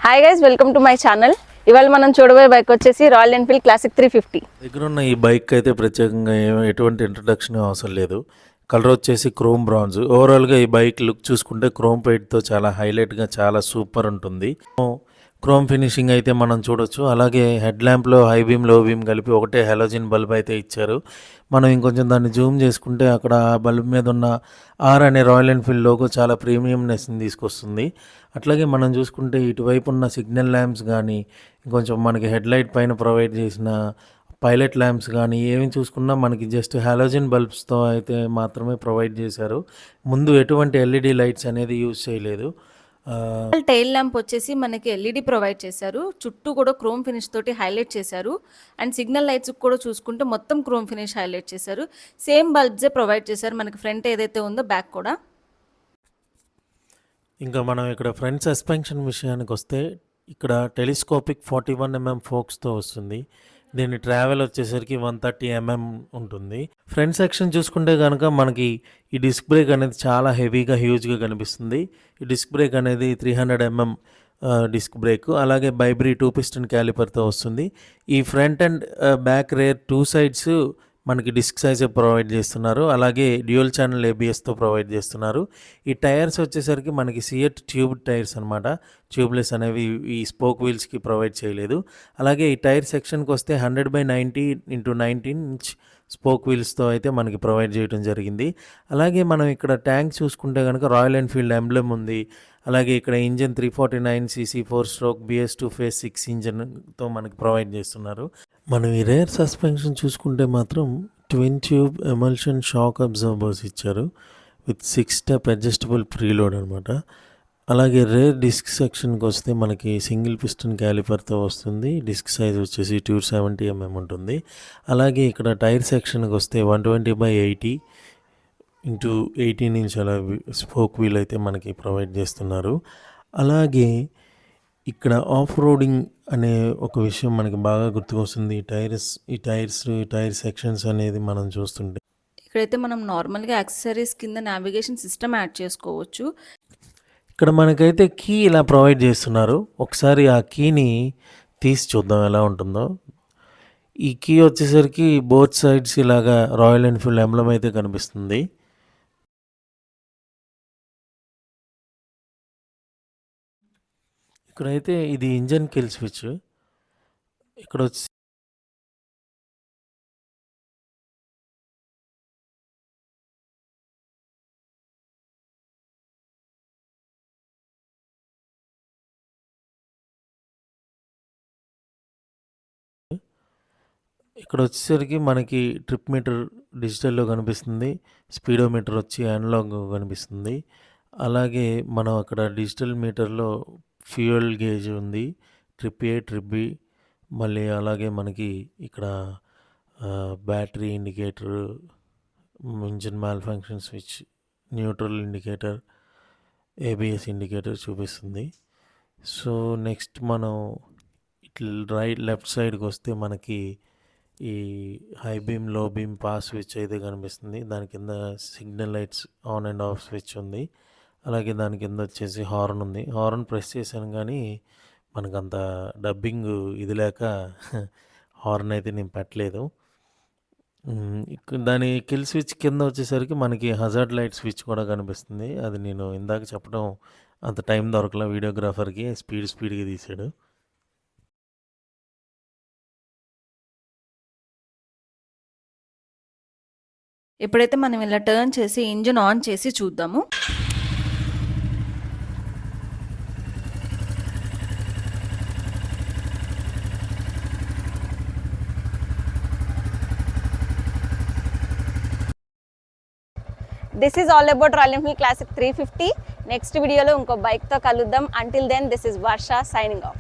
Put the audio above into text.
Hi guys, welcome to my channel. ఇవాళ మనం చూడబోయే బైక్ వచ్చేసి రాయల్ ఎన్ఫీల్డ్ క్లాసిక్ 350. దగ్గర ఉన్న ఈ బైక్ అయితే ప్రత్యేకంగా ఎటువంటి ఇంట్రడక్షన్ అవసరం లేదు. కలర్ వచ్చేసి క్రోమ్ బ్రాంజ్. ఓవరాల్గా ఈ బైక్ లుక్ చూసుకుంటే క్రోమ్ పెయింట్తో చాలా హైలైట్గా చాలా సూపర్ ఉంటుంది. క్రోమ్ ఫినిషింగ్ అయితే మనం చూడొచ్చు. అలాగే హెడ్ ల్యాంప్లో హై బీమ్ లో బీమ్ కలిపి ఒకటే హెలోజిన్ బల్బ్ అయితే ఇచ్చారు. మనం ఇంకొంచెం దాన్ని జూమ్ చేసుకుంటే అక్కడ ఆ బల్బ్ మీద ఉన్న ఆర్ అనే రాయల్ ఎన్ఫీల్డ్ లోగో చాలా ప్రీమియంనెస్ని తీసుకొస్తుంది. అట్లాగే మనం చూసుకుంటే ఇటువైపు ఉన్న సిగ్నల్ ల్యాంప్స్ కానీ ఇంకొంచెం మనకి హెడ్ లైట్ పైన ప్రొవైడ్ చేసిన పైలట్ ల్యాంప్స్ కానీ ఏమి చూసుకున్నా మనకి జస్ట్ హాలోజన్ బల్బ్స్తో అయితే మాత్రమే ప్రొవైడ్ చేశారు. ముందు ఎటువంటి ఎల్ఈడి లైట్స్ అనేది యూజ్ చేయలేదు. టైల్ ల్యాంప్ వచ్చేసి మనకి ఎల్ఈడి ప్రొవైడ్ చేశారు. చుట్టూ కూడా క్రోమ్ ఫినిష్ తోటి హైలైట్ చేశారు. అండ్ సిగ్నల్ లైట్స్ కూడా చూసుకుంటే మొత్తం క్రోమ్ ఫినిష్ హైలైట్ చేశారు. సేమ్ బల్బ్సే ప్రొవైడ్ చేశారు మనకి ఫ్రంట్ ఏదైతే ఉందో బ్యాక్ కూడా. ఇంకా మనం ఇక్కడ ఫ్రంట్ సస్పెన్షన్ విషయానికి వస్తే ఇక్కడ టెలిస్కోపిక్ 41mm ఫోక్స్తో వస్తుంది. దీని ట్రావెల్ వచ్చేసరికి 130 mm ఉంటుంది. ఫ్రంట్ సెక్షన్ చూసుకుంటే కనుక మనకి ఈ డిస్క్ బ్రేక్ అనేది చాలా హెవీగా హ్యూజ్గా కనిపిస్తుంది. ఈ డిస్క్ బ్రేక్ అనేది 300 mm డిస్క్ బ్రేక్. అలాగే బైబ్రీ 2 పిస్టన్ క్యాలిపర్తో వస్తుంది. ఈ front and back rare 2 sides మనకి డిస్క్ సైజ్ ప్రొవైడ్ చేస్తున్నారు. అలాగే డ్యూయల్ ఛానల్ ఏబిఎస్తో ప్రొవైడ్ చేస్తున్నారు. ఈ టైర్స్ వచ్చేసరికి మనకి సియట్ ట్యూబ్ టైర్స్ అనమాట. ట్యూబ్లెస్ అనేవి ఈ స్పోక్ వీల్స్కి ప్రొవైడ్ చేయలేదు. అలాగే ఈ టైర్ సెక్షన్కి వస్తే 100/90 × 19 ఇంచ్ స్పోక్ వీల్స్తో అయితే మనకి ప్రొవైడ్ చేయడం జరిగింది. అలాగే మనం ఇక్కడ ట్యాంక్ చూసుకుంటే కనుక రాయల్ ఎన్ఫీల్డ్ ఎంబ్లెమ్ ఉంది. అలాగే ఇక్కడ engine 349cc 4-stroke BS2 phase 6 ఇంజన్తో మనకి ప్రొవైడ్ చేస్తున్నారు. మనం ఈ రేర్ సస్పెన్షన్ చూసుకుంటే మాత్రం twin tube emulsion shock absorbers ఇచ్చారు విత్ 6-step అడ్జస్టబుల్ ప్రీలోడ్ అనమాట. అలాగే రేర్ డిస్క్ సెక్షన్కి వస్తే మనకి సింగిల్ పిస్టన్ క్యాలిపర్తో వస్తుంది. డిస్క్ సైజ్ వచ్చేసి 270 mm ఉంటుంది. అలాగే ఇక్కడ టైర్ సెక్షన్కి వస్తే 120/80 × 18 ఇంచ్ అలా స్పోక్ వీల్ అయితే మనకి ప్రొవైడ్ చేస్తున్నారు. అలాగే ఇక్కడ ఆఫ్ రోడింగ్ అనే ఒక విషయం మనకి బాగా గుర్తుకొస్తుంది. ఈ టైర్ సెక్షన్స్ అనేది మనం చూస్తుంటే ఇక్కడైతే మనం నార్మల్గా యాక్సెసరీస్ కింద నావిగేషన్ సిస్టమ్ యాడ్ చేసుకోవచ్చు. ఇక్కడ మనకైతే కీ ఇలా ప్రొవైడ్ చేస్తున్నారు. ఒకసారి ఆ కీని తీసి చూద్దాం ఎలా ఉంటుందో. ఈ కీ వచ్చేసరికి బోత్ సైడ్స్ ఇలాగా రాయల్ ఎన్ఫీల్డ్ ఎంబ్లమ్ అయితే కనిపిస్తుంది. ఇక్కడైతే ఇది ఇంజన్ కిల్ స్విచ్. ఇక్కడ వచ్చి వచ్చేసరికి మనకి ట్రిప్ మీటర్ డిజిటల్లో కనిపిస్తుంది. స్పీడోమీటర్ వచ్చి అనలాగ్ కనిపిస్తుంది. అలాగే మనం అక్కడ డిజిటల్ మీటర్లో ఫ్యూయల్ గేజ్ ఉంది. ట్రిప్ ఏ, ట్రిప్ బి, మళ్ళీ అలాగే మనకి ఇక్కడ battery indicator, engine mall function switch, neutral indicator, ABS indicator చూపిస్తుంది. సో నెక్స్ట్ మనం ఇట్లా లెఫ్ట్ సైడ్కి వస్తే మనకి ఈ high beam low beam pass switch అయితే కనిపిస్తుంది. దాని కింద signal lights on and off switch ఉంది. అలాగే దాని కింద వచ్చేసి హార్న్ ఉంది. హార్న్ ప్రెస్ చేశాను కానీ మనకంత డబ్బింగ్ ఇది లేక హార్న్ అయితే నేను పెట్టలేదు. దాని కిల్ స్విచ్ కింద వచ్చేసరికి మనకి హజార్డ్ లైట్ స్విచ్ కూడా కనిపిస్తుంది. అది నేను ఇందాక చెప్పడం అంత టైం దొరకలా వీడియోగ్రాఫర్కి. స్పీడ్గా తీసాడు. ఎప్పుడైతే మనం ఇలా టర్న్ చేసి ఇంజిన్ ఆన్ చేసి చూద్దాము. This is all about Royal Enfield Classic 350. Next వీడియోలో ఇంకో బైక్తో కలుద్దాం. Until then this is Varsha signing of.